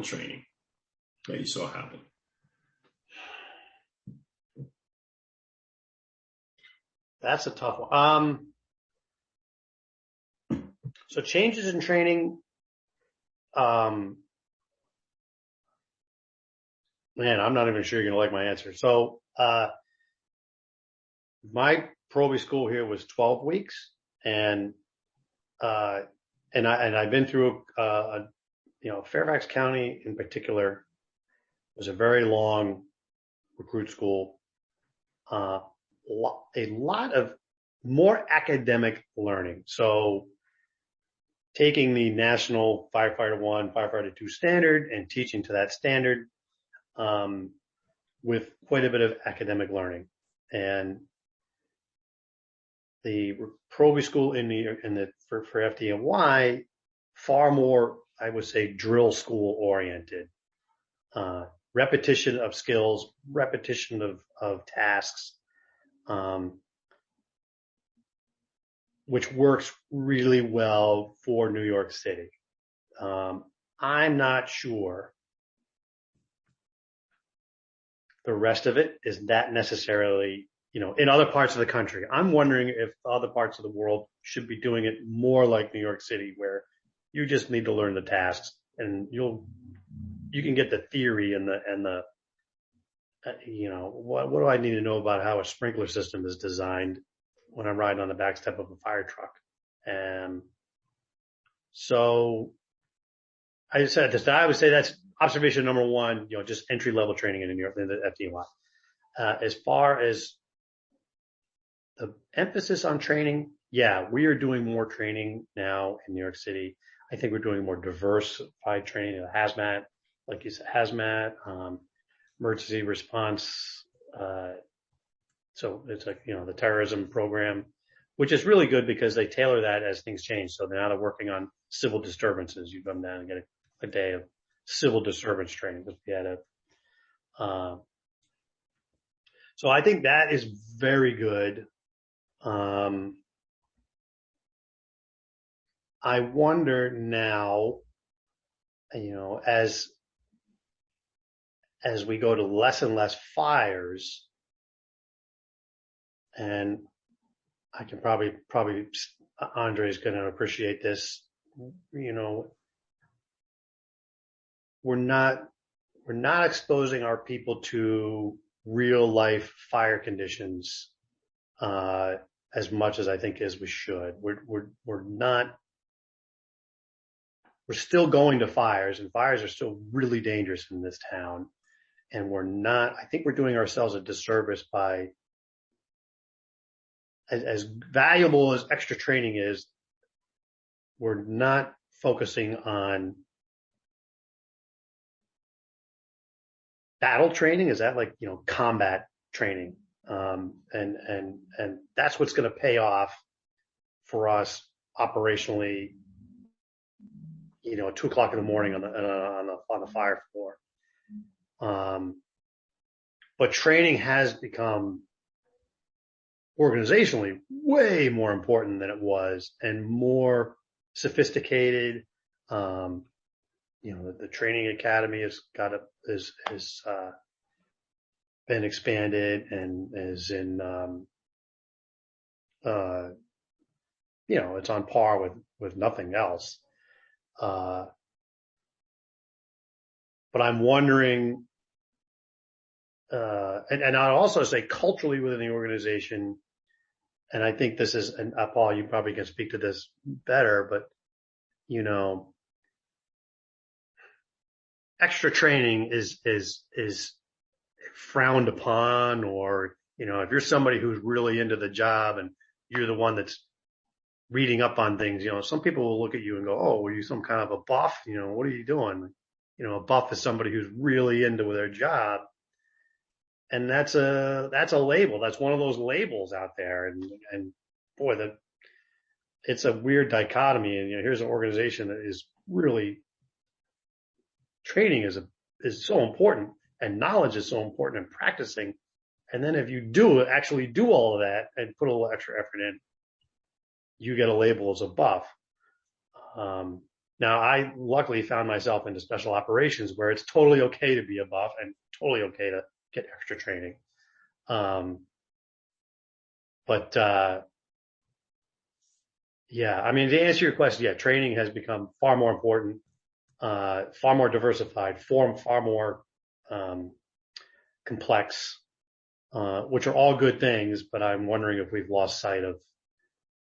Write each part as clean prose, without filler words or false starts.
training that you saw happen? That's a tough one. So changes in training, man, I'm not even sure you're going to like my answer. So, my Proby school here was 12 weeks, and I've been through, Fairfax County in particular was a very long recruit school. A lot of more academic learning. So taking the National Firefighter 1, Firefighter 2 standard and teaching to that standard, with quite a bit of academic learning. And the Proby school for FDNY, far more, I would say, drill school oriented. Repetition of skills, repetition of tasks, which works really well for New York City. I'm not sure the rest of it is that necessarily, in other parts of the country. I'm wondering if other parts of the world should be doing it more like New York City, where you just need to learn the tasks and you can get the theory and the what do I need to know about how a sprinkler system is designed when I'm riding on the back step of a fire truck. And so I said this, I would say that's observation number one, just entry level training in New York, in the FDNY. As far as the emphasis on training, yeah, we are doing more training now in New York City. I think we're doing more diversified training, hazmat, like you said, hazmat, emergency response. So it's like, the terrorism program, which is really good because they tailor that as things change. So now they're working on civil disturbances. You come down and get a day of civil disturbance training because we had so I think that is very good. I wonder now, as we go to less and less fires, and I can probably Andre's going to appreciate this, we're not exposing our people to real life fire conditions as much as I think as we should. We're still going to fires, and fires are still really dangerous in this town. And I think we're doing ourselves a disservice by, as valuable as extra training is, we're not focusing on battle training. Is that like, combat training? And that's what's going to pay off for us operationally, at 2:00 in the morning on the fire floor. But training has become organizationally way more important than it was, and more sophisticated. The training academy has been expanded and is in, it's on par with nothing else. But I'm wondering, and I'd also say culturally within the organization, and I think this is, and Paul, you probably can speak to this better, but, extra training is frowned upon, or, if you're somebody who's really into the job and you're the one that's reading up on things, some people will look at you and go, "Oh, were you some kind of a buff? What are you doing?" A buff is somebody who's really into their job. And that's a label. That's one of those labels out there. And boy, it's a weird dichotomy. And, here's an organization that is really, training is so important, and knowledge is so important, and practicing. And then if you actually do all of that and put a little extra effort in, you get a label as a buff. Now, I luckily found myself into special operations where it's totally okay to be a buff and totally okay to get extra training. Yeah, I mean, to answer your question, yeah, training has become far more important, far more diversified, far more complex, which are all good things, but I'm wondering if we've lost sight of,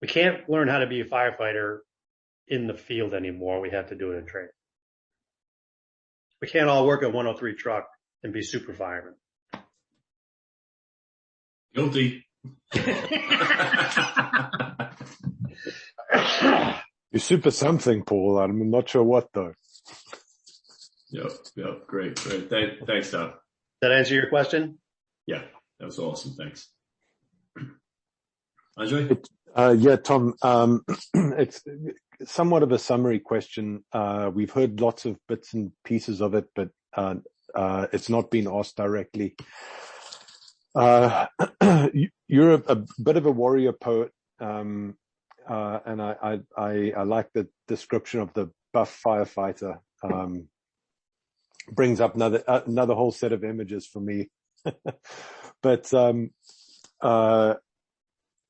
we can't learn how to be a firefighter in the field anymore. We have to do it in training. We can't all work a 103 truck and be super firemen. Guilty. You're super something, Paul. I'm not sure what though. Yep. Great. Thanks, Tom. Did that answer your question? Yeah, that was awesome. Thanks. Andre? Yeah, Tom, it's somewhat of a summary question. We've heard lots of bits and pieces of it, but it's not been asked directly. You're a bit of a warrior poet, and I like the description of the buff firefighter. Brings up another whole set of images for me. But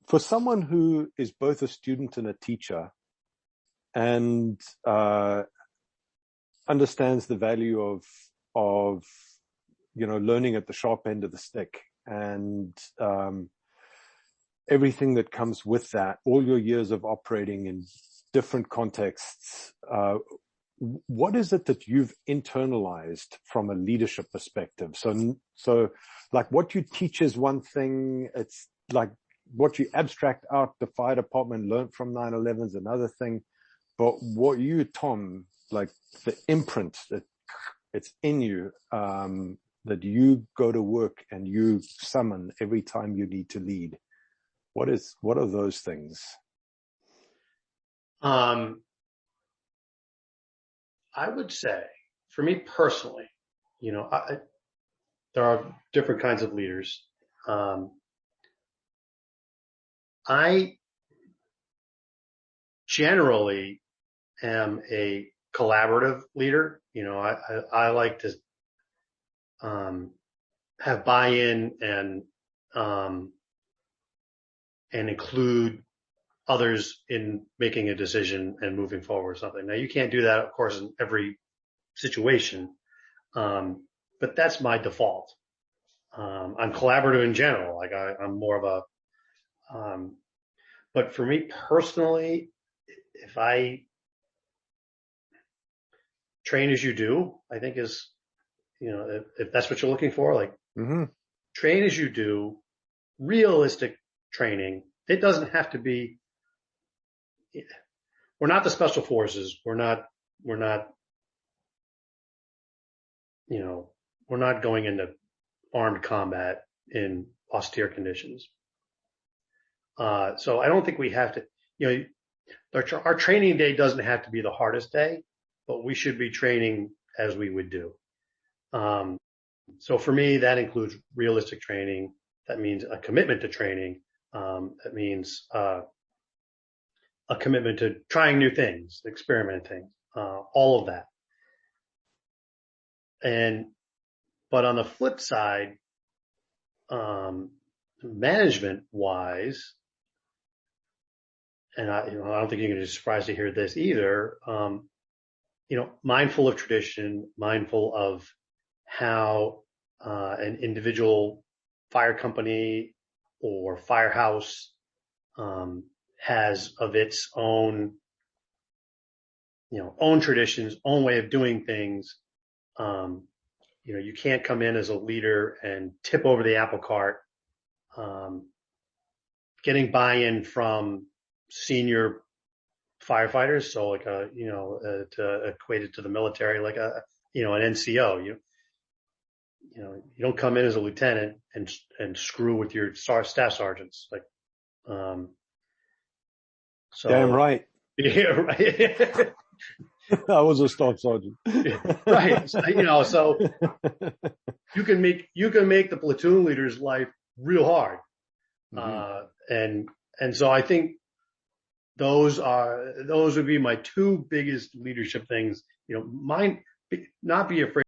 for someone who is both a student and a teacher, and understands the value of learning at the sharp end of the stick, and everything that comes with that, all your years of operating in different contexts, what is it that you've internalized from a leadership perspective? So like what you teach is one thing. It's like what you abstract out the fire department learned from 9/11 is another thing. But what you, Tom, like the imprint that it's in you, that you go to work and you summon every time you need to lead. What are those things? I would say, for me personally, there are different kinds of leaders. I generally am a collaborative leader. I like to have buy-in and include others in making a decision and moving forward or something. Now, you can't do that, of course, in every situation, but that's my default. I'm collaborative in general. Like I'm more of a, but for me personally, if I train as you do, I think is, if that's what you're looking for, like train as you do, realistic training. It doesn't have to be, we're not the special forces. We're not going into armed combat in austere conditions. So I don't think we have to, our training day doesn't have to be the hardest day, but we should be training as we would do. So for me, that includes realistic training. That means a commitment to training. That means, a commitment to trying new things, experimenting, all of that. But on the flip side, management wise, and I don't think you're going to be surprised to hear this either. Mindful of tradition, mindful of how an individual fire company or firehouse has of its own, own traditions, own way of doing things. You can't come in as a leader and tip over the apple cart. Getting buy-in from senior firefighters, so like to equate it to the military, like an NCO. You don't come in as a lieutenant and screw with your staff sergeants. Like, so damn right. Yeah, right. I was a staff sergeant. Right. So you can make the platoon leader's life real hard. And so I think those would be my two biggest leadership things. Not be afraid